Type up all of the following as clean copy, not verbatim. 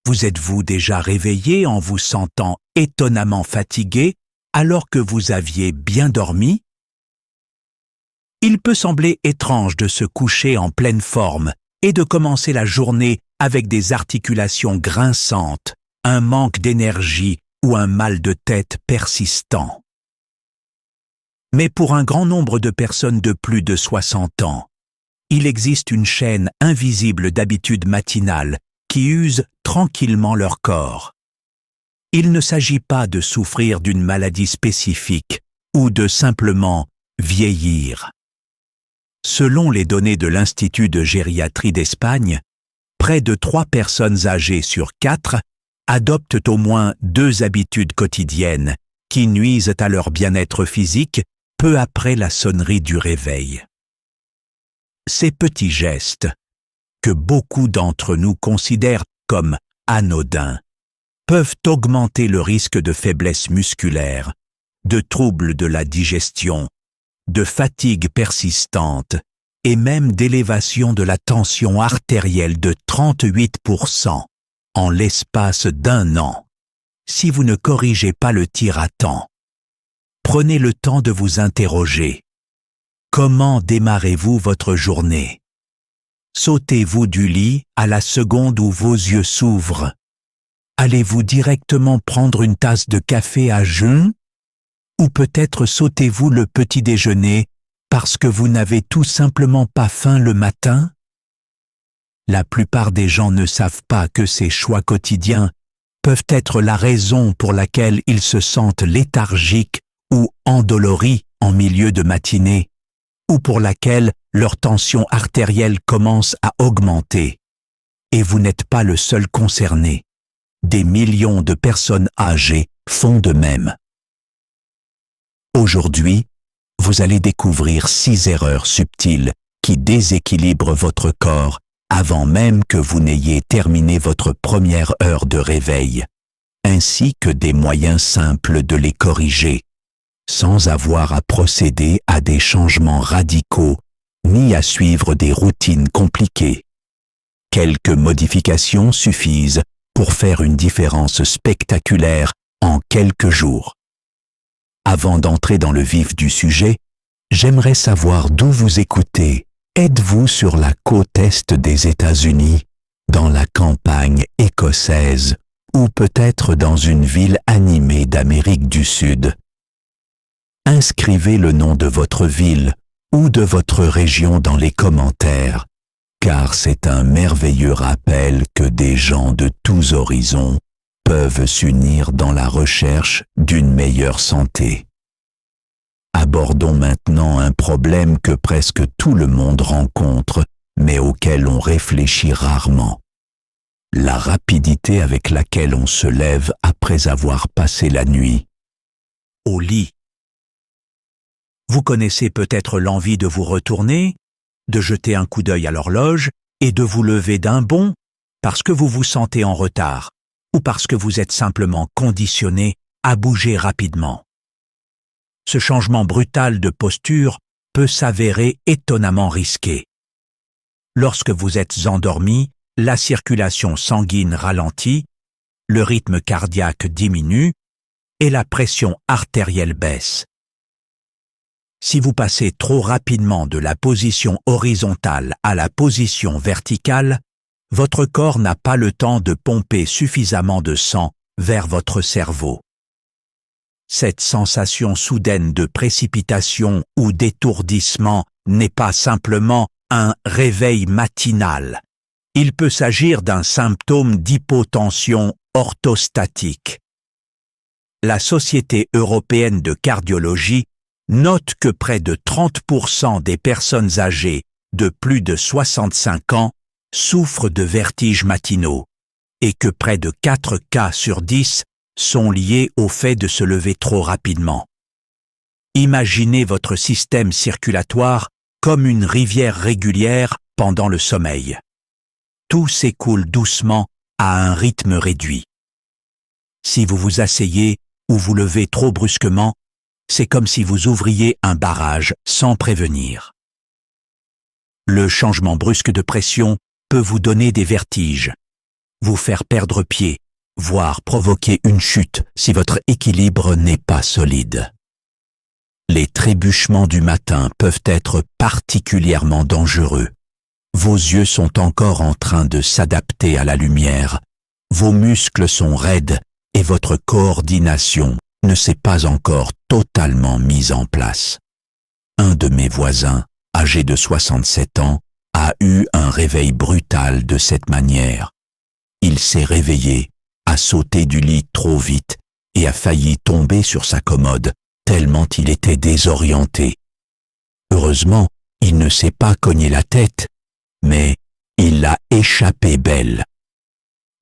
Vous êtes-vous déjà réveillé en vous sentant étonnamment fatigué alors que vous aviez bien dormi? Il peut sembler étrange de se coucher en pleine forme et de commencer la journée avec des articulations grinçantes, un manque d'énergie ou un mal de tête persistant. Mais pour un grand nombre de personnes de plus de 60 ans, il existe une chaîne invisible d'habitudes matinales qui usent tranquillement leur corps. Il ne s'agit pas de souffrir d'une maladie spécifique ou de simplement vieillir. Selon les données de l'Institut de gériatrie d'Espagne, près de 3 personnes âgées sur 4 adoptent au moins 2 habitudes quotidiennes qui nuisent à leur bien-être physique peu après la sonnerie du réveil. Ces petits gestes, que beaucoup d'entre nous considèrent comme anodins, peuvent augmenter le risque de faiblesse musculaire, de troubles de la digestion, de fatigue persistante et même d'élévation de la tension artérielle de 38% en l'espace d'1 an, si vous ne corrigez pas le tir à temps. Prenez le temps de vous interroger. Comment démarrez-vous votre journée? Sautez-vous du lit à la seconde où vos yeux s'ouvrent? Allez-vous directement prendre une tasse de café à jeun? Ou peut-être sautez-vous le petit déjeuner parce que vous n'avez tout simplement pas faim le matin? La plupart des gens ne savent pas que ces choix quotidiens peuvent être la raison pour laquelle ils se sentent léthargiques ou endoloris en milieu de matinée, ou pour laquelle leur tension artérielle commence à augmenter. Et vous n'êtes pas le seul concerné. Des millions de personnes âgées font de même. Aujourd'hui, vous allez découvrir 6 erreurs subtiles qui déséquilibrent votre corps avant même que vous n'ayez terminé votre première heure de réveil, ainsi que des moyens simples de les corriger, sans avoir à procéder à des changements radicaux ni à suivre des routines compliquées. Quelques modifications suffisent pour faire une différence spectaculaire en quelques jours. Avant d'entrer dans le vif du sujet, j'aimerais savoir d'où vous écoutez. Êtes-vous sur la côte est des États-Unis, dans la campagne écossaise, ou peut-être dans une ville animée d'Amérique du Sud? Inscrivez le nom de votre ville ou de votre région dans les commentaires, car c'est un merveilleux rappel que des gens de tous horizons peuvent s'unir dans la recherche d'une meilleure santé. Abordons maintenant un problème que presque tout le monde rencontre, mais auquel on réfléchit rarement. La rapidité avec laquelle on se lève après avoir passé la nuit au lit. Vous connaissez peut-être l'envie de vous retourner, de jeter un coup d'œil à l'horloge et de vous lever d'un bond parce que vous vous sentez en retard ou parce que vous êtes simplement conditionné à bouger rapidement. Ce changement brutal de posture peut s'avérer étonnamment risqué. Lorsque vous êtes endormi, la circulation sanguine ralentit, le rythme cardiaque diminue et la pression artérielle baisse. Si vous passez trop rapidement de la position horizontale à la position verticale, votre corps n'a pas le temps de pomper suffisamment de sang vers votre cerveau. Cette sensation soudaine de précipitation ou d'étourdissement n'est pas simplement un réveil matinal. Il peut s'agir d'un symptôme d'hypotension orthostatique. La Société européenne de cardiologie note que près de 30% des personnes âgées de plus de 65 ans souffrent de vertiges matinaux et que près de 4 cas sur 10 sont liés au fait de se lever trop rapidement. Imaginez votre système circulatoire comme une rivière régulière pendant le sommeil. Tout s'écoule doucement à un rythme réduit. Si vous vous asseyez ou vous levez trop brusquement, c'est comme si vous ouvriez un barrage sans prévenir. Le changement brusque de pression peut vous donner des vertiges. vous faire perdre pied, voire provoquer une chute si votre équilibre n'est pas solide. Les trébuchements du matin peuvent être particulièrement dangereux. Vos yeux sont encore en train de s'adapter à la lumière, vos muscles sont raides et votre coordination ne s'est pas encore totalement mise en place. Un de mes voisins, âgé de 67 ans, a eu un réveil brutal de cette manière. Il s'est réveillé, a sauté du lit trop vite et a failli tomber sur sa commode, tellement il était désorienté. Heureusement, il ne s'est pas cogné la tête, mais il l'a échappé belle.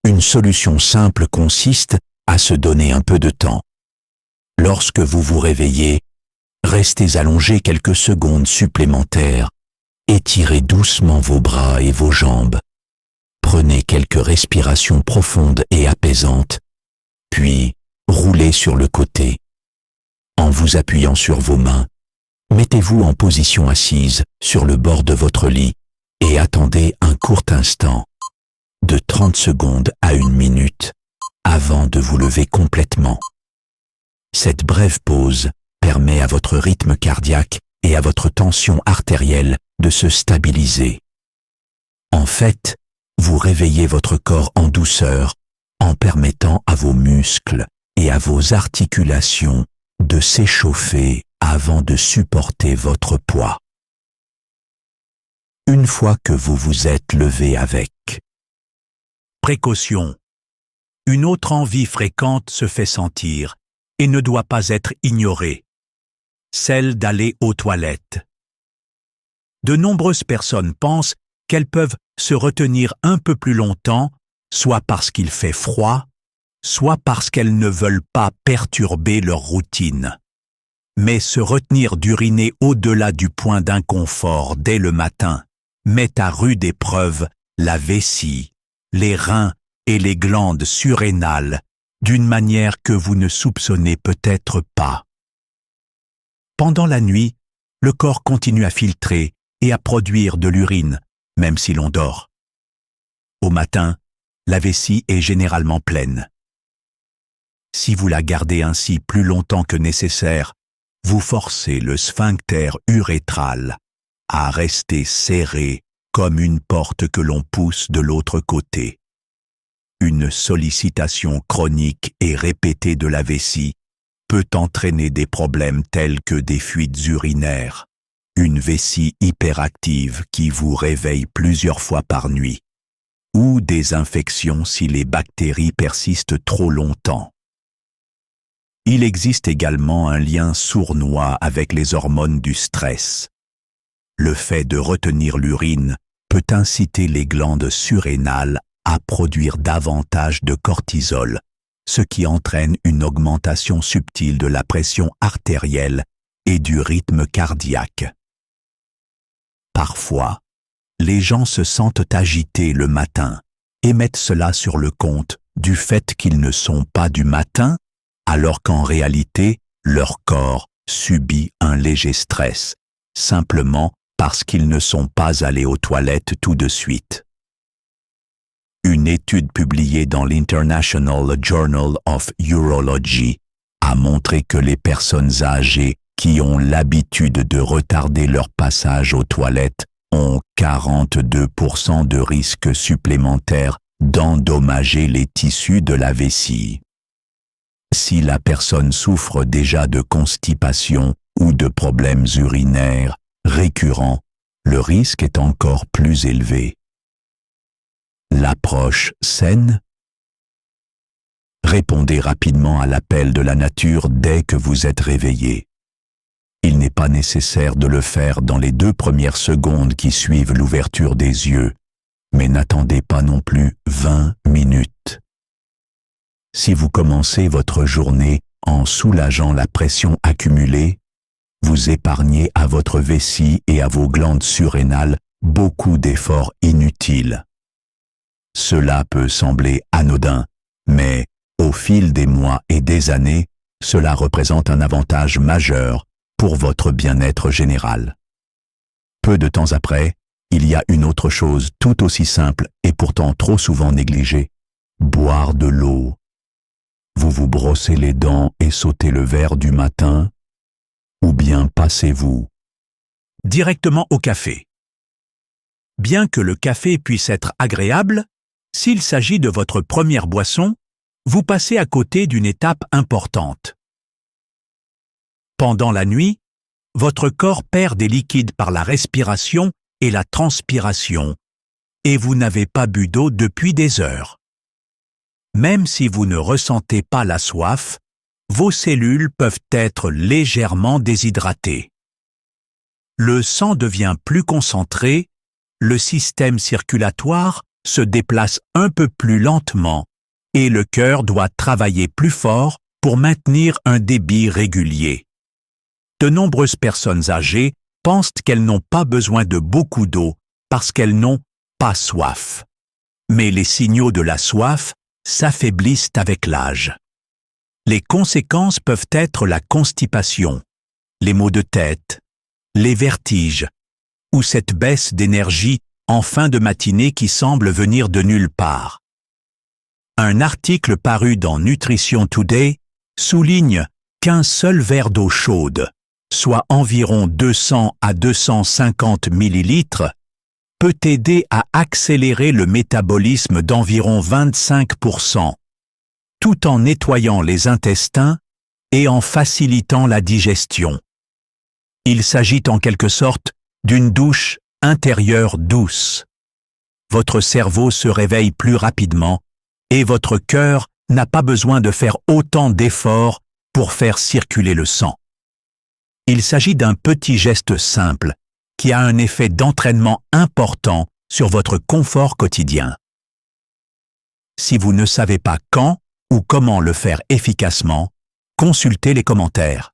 Une solution simple consiste à se donner un peu de temps. Lorsque vous vous réveillez, restez allongé quelques secondes supplémentaires, étirez doucement vos bras et vos jambes, prenez quelques respirations profondes et apaisantes, puis roulez sur le côté. En vous appuyant sur vos mains, mettez-vous en position assise sur le bord de votre lit et attendez un court instant, de 30 secondes à 1 minute, avant de vous lever complètement. Cette brève pause permet à votre rythme cardiaque et à votre tension artérielle de se stabiliser. En fait, vous réveillez votre corps en douceur en permettant à vos muscles et à vos articulations de s'échauffer avant de supporter votre poids. Une fois que vous vous êtes levé avec. Précaution. Une autre envie fréquente se fait sentir et ne doit pas être ignorée. Celle d'aller aux toilettes. De nombreuses personnes pensent qu'elles peuvent se retenir un peu plus longtemps, soit parce qu'il fait froid, soit parce qu'elles ne veulent pas perturber leur routine. Mais se retenir d'uriner au-delà du point d'inconfort dès le matin met à rude épreuve la vessie, les reins et les glandes surrénales d'une manière que vous ne soupçonnez peut-être pas. Pendant la nuit, le corps continue à filtrer et à produire de l'urine, même si l'on dort. Au matin, la vessie est généralement pleine. Si vous la gardez ainsi plus longtemps que nécessaire, vous forcez le sphincter urétral à rester serré comme une porte que l'on pousse de l'autre côté. Une sollicitation chronique et répétée de la vessie peut entraîner des problèmes tels que des fuites urinaires, une vessie hyperactive qui vous réveille plusieurs fois par nuit, ou des infections si les bactéries persistent trop longtemps. Il existe également un lien sournois avec les hormones du stress. Le fait de retenir l'urine peut inciter les glandes surrénales à produire davantage de cortisol, ce qui entraîne une augmentation subtile de la pression artérielle et du rythme cardiaque. Parfois, les gens se sentent agités le matin et mettent cela sur le compte du fait qu'ils ne sont pas du matin, alors qu'en réalité, leur corps subit un léger stress, simplement parce qu'ils ne sont pas allés aux toilettes tout de suite. Une étude publiée dans l'International Journal of Urology a montré que les personnes âgées qui ont l'habitude de retarder leur passage aux toilettes ont 42% de risque supplémentaire d'endommager les tissus de la vessie. Si la personne souffre déjà de constipation ou de problèmes urinaires récurrents, le risque est encore plus élevé. L'approche saine. Répondez rapidement à l'appel de la nature dès que vous êtes réveillé. Il n'est pas nécessaire de le faire dans les 2 premières secondes qui suivent l'ouverture des yeux, mais n'attendez pas non plus 20 minutes. Si vous commencez votre journée en soulageant la pression accumulée, vous épargnez à votre vessie et à vos glandes surrénales beaucoup d'efforts inutiles. Cela peut sembler anodin, mais au fil des mois et des années, cela représente un avantage majeur pour votre bien-être général. Peu de temps après, il y a une autre chose tout aussi simple et pourtant trop souvent négligée, boire de l'eau. Vous vous brossez les dents et sautez le verre du matin, ou bien passez-vous directement au café. Bien que le café puisse être agréable, s'il s'agit de votre première boisson, vous passez à côté d'une étape importante. Pendant la nuit, votre corps perd des liquides par la respiration et la transpiration, et vous n'avez pas bu d'eau depuis des heures. Même si vous ne ressentez pas la soif, vos cellules peuvent être légèrement déshydratées. Le sang devient plus concentré, le système circulatoire se déplace un peu plus lentement et le cœur doit travailler plus fort pour maintenir un débit régulier. De nombreuses personnes âgées pensent qu'elles n'ont pas besoin de beaucoup d'eau parce qu'elles n'ont pas soif. Mais les signaux de la soif s'affaiblissent avec l'âge. Les conséquences peuvent être la constipation, les maux de tête, les vertiges ou cette baisse d'énergie en fin de matinée qui semble venir de nulle part. Un article paru dans Nutrition Today souligne qu'un seul verre d'eau chaude, soit environ 200 à 250 millilitres, peut aider à accélérer le métabolisme d'environ 25%, tout en nettoyant les intestins et en facilitant la digestion. Il s'agit en quelque sorte d'une douche intérieure douce. Votre cerveau se réveille plus rapidement et votre cœur n'a pas besoin de faire autant d'efforts pour faire circuler le sang. Il s'agit d'un petit geste simple qui a un effet d'entraînement important sur votre confort quotidien. Si vous ne savez pas quand ou comment le faire efficacement, consultez les commentaires.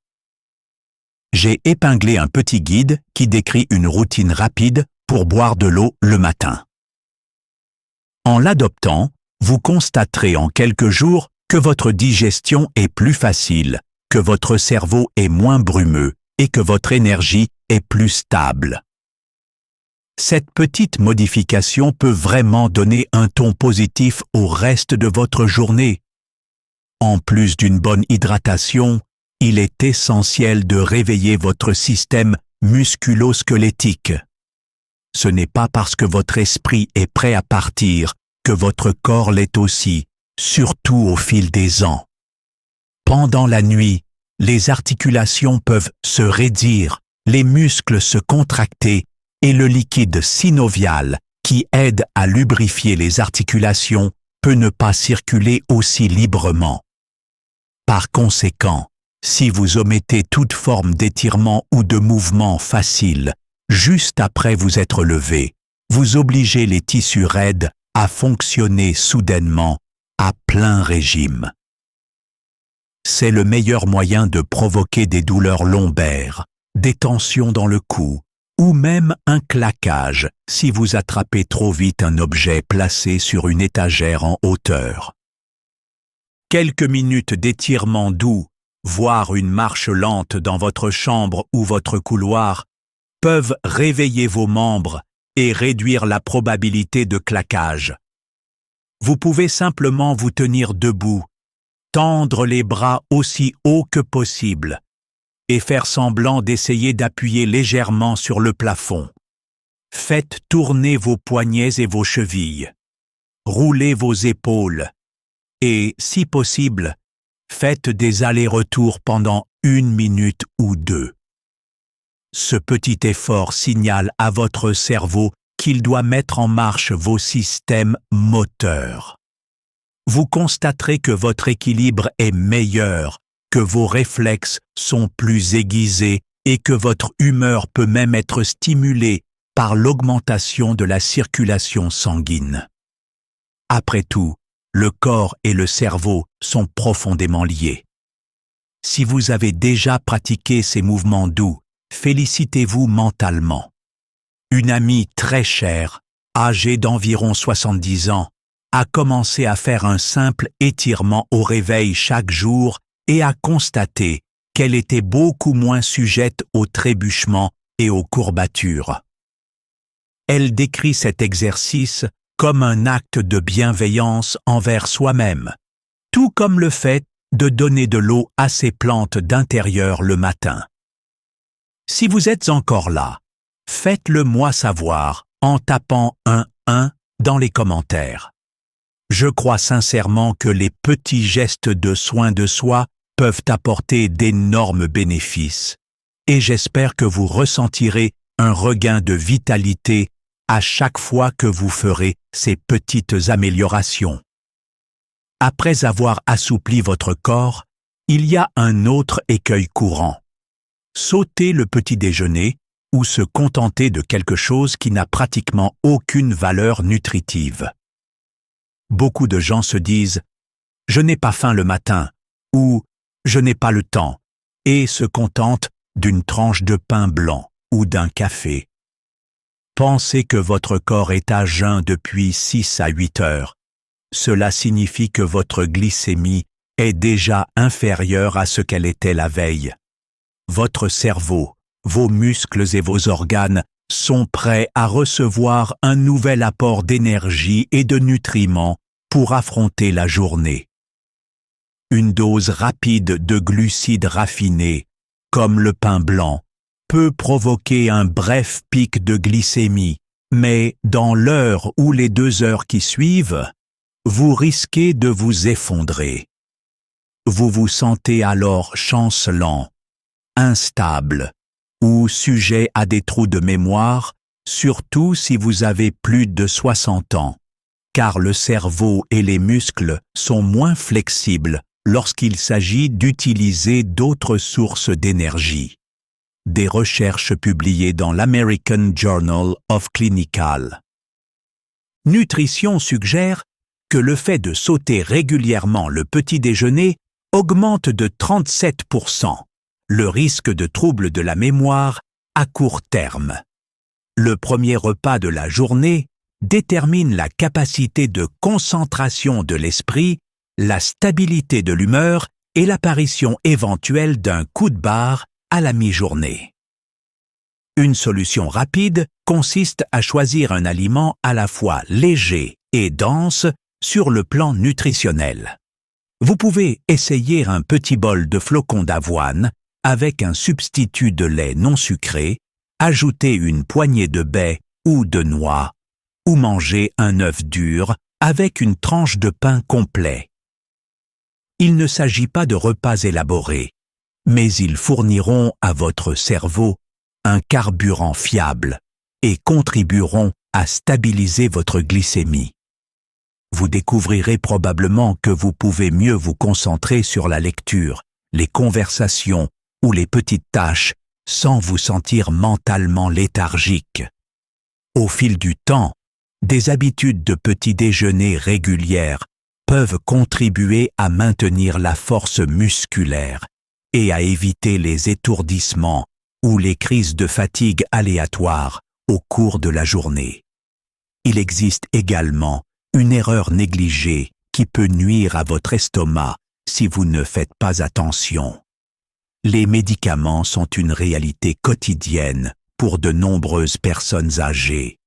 J'ai épinglé un petit guide qui décrit une routine rapide pour boire de l'eau le matin. En l'adoptant, vous constaterez en quelques jours que votre digestion est plus facile, que votre cerveau est moins brumeux et que votre énergie est plus stable. Cette petite modification peut vraiment donner un ton positif au reste de votre journée. En plus d'une bonne hydratation, il est essentiel de réveiller votre système musculo-squelettique. Ce n'est pas parce que votre esprit est prêt à partir que votre corps l'est aussi, surtout au fil des ans. Pendant la nuit, les articulations peuvent se raidir, les muscles se contracter et le liquide synovial, qui aide à lubrifier les articulations, peut ne pas circuler aussi librement. Par conséquent, si vous omettez toute forme d'étirement ou de mouvement facile, juste après vous être levé, vous obligez les tissus raides à fonctionner soudainement à plein régime. C'est le meilleur moyen de provoquer des douleurs lombaires, des tensions dans le cou, ou même un claquage si vous attrapez trop vite un objet placé sur une étagère en hauteur. Quelques minutes d'étirement doux, voire une marche lente dans votre chambre ou votre couloir, peuvent réveiller vos membres et réduire la probabilité de claquage. Vous pouvez simplement vous tenir debout, tendre les bras aussi haut que possible et faire semblant d'essayer d'appuyer légèrement sur le plafond. Faites tourner vos poignets et vos chevilles. Roulez vos épaules et, si possible, faites des allers-retours pendant 1 minute ou 2. Ce petit effort signale à votre cerveau qu'il doit mettre en marche vos systèmes moteurs. Vous constaterez que votre équilibre est meilleur, que vos réflexes sont plus aiguisés et que votre humeur peut même être stimulée par l'augmentation de la circulation sanguine. Après tout, le corps et le cerveau sont profondément liés. Si vous avez déjà pratiqué ces mouvements doux, félicitez-vous mentalement. Une amie très chère, âgée d'environ 70 ans, a commencé à faire un simple étirement au réveil chaque jour et a constaté qu'elle était beaucoup moins sujette aux trébuchements et aux courbatures. Elle décrit cet exercice comme un acte de bienveillance envers soi-même, tout comme le fait de donner de l'eau à ses plantes d'intérieur le matin. Si vous êtes encore là, faites-le moi savoir en tapant un 1 dans les commentaires. Je crois sincèrement que les petits gestes de soin de soi peuvent apporter d'énormes bénéfices, et j'espère que vous ressentirez un regain de vitalité à chaque fois que vous ferez ces petites améliorations. Après avoir assoupli votre corps, il y a un autre écueil courant. Sauter le petit déjeuner ou se contenter de quelque chose qui n'a pratiquement aucune valeur nutritive. Beaucoup de gens se disent « je n'ai pas faim le matin » ou « je n'ai pas le temps » et se contentent d'une tranche de pain blanc ou d'un café. Pensez que votre corps est à jeun depuis 6 à 8 heures. Cela signifie que votre glycémie est déjà inférieure à ce qu'elle était la veille. Votre cerveau, vos muscles et vos organes sont prêts à recevoir un nouvel apport d'énergie et de nutriments pour affronter la journée. Une dose rapide de glucides raffinés, comme le pain blanc, peut provoquer un bref pic de glycémie, mais dans l'heure ou les 2 heures qui suivent, vous risquez de vous effondrer. Vous vous sentez alors chancelant, instable ou sujet à des trous de mémoire, surtout si vous avez plus de 60 ans, car le cerveau et les muscles sont moins flexibles lorsqu'il s'agit d'utiliser d'autres sources d'énergie. Des recherches publiées dans l'American Journal of Clinical Nutrition suggère que le fait de sauter régulièrement le petit déjeuner augmente de 37% le risque de troubles de la mémoire à court terme. Le premier repas de la journée détermine la capacité de concentration de l'esprit, la stabilité de l'humeur et l'apparition éventuelle d'un coup de barre à la mi-journée. Une solution rapide consiste à choisir un aliment à la fois léger et dense sur le plan nutritionnel. Vous pouvez essayer un petit bol de flocons d'avoine avec un substitut de lait non sucré, ajouter une poignée de baies ou de noix, ou manger un œuf dur avec une tranche de pain complet. Il ne s'agit pas de repas élaborés, mais ils fourniront à votre cerveau un carburant fiable et contribueront à stabiliser votre glycémie. Vous découvrirez probablement que vous pouvez mieux vous concentrer sur la lecture, les conversations ou les petites tâches sans vous sentir mentalement léthargique. Au fil du temps, des habitudes de petit déjeuner régulières peuvent contribuer à maintenir la force musculaire et à éviter les étourdissements ou les crises de fatigue aléatoires au cours de la journée. Il existe également une erreur négligée qui peut nuire à votre estomac si vous ne faites pas attention. Les médicaments sont une réalité quotidienne pour de nombreuses personnes âgées,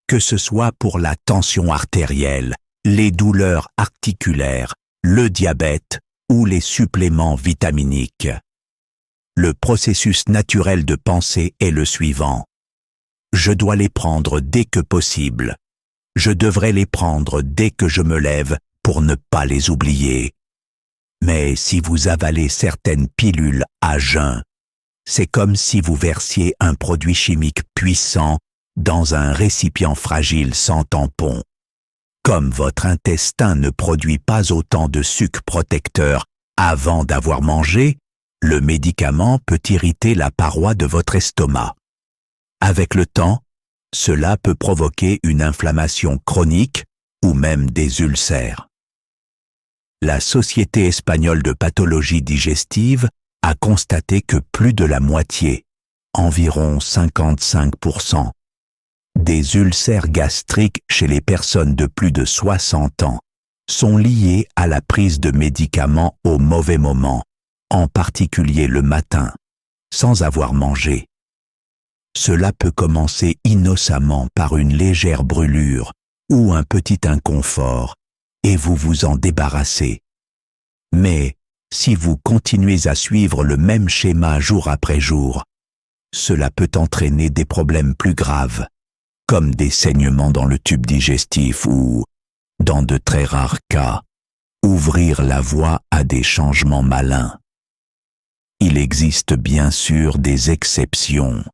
que ce soit pour la tension artérielle, les douleurs articulaires, le diabète ou les suppléments vitaminiques. Le processus naturel de pensée est le suivant. Je dois les prendre dès que possible. Je devrais les prendre dès que je me lève pour ne pas les oublier. Mais si vous avalez certaines pilules à jeun, c'est comme si vous versiez un produit chimique puissant dans un récipient fragile sans tampon. Comme votre intestin ne produit pas autant de suc protecteur avant d'avoir mangé, le médicament peut irriter la paroi de votre estomac. Avec le temps, cela peut provoquer une inflammation chronique ou même des ulcères. La Société espagnole de pathologie digestive a constaté que plus de la moitié, environ 55%, des ulcères gastriques chez les personnes de plus de 60 ans sont liés à la prise de médicaments au mauvais moment, en particulier le matin, sans avoir mangé. Cela peut commencer innocemment par une légère brûlure ou un petit inconfort et vous vous en débarrassez. Mais si vous continuez à suivre le même schéma jour après jour, cela peut entraîner des problèmes plus graves, comme des saignements dans le tube digestif ou, dans de très rares cas, ouvrir la voie à des changements malins. Il existe bien sûr des exceptions.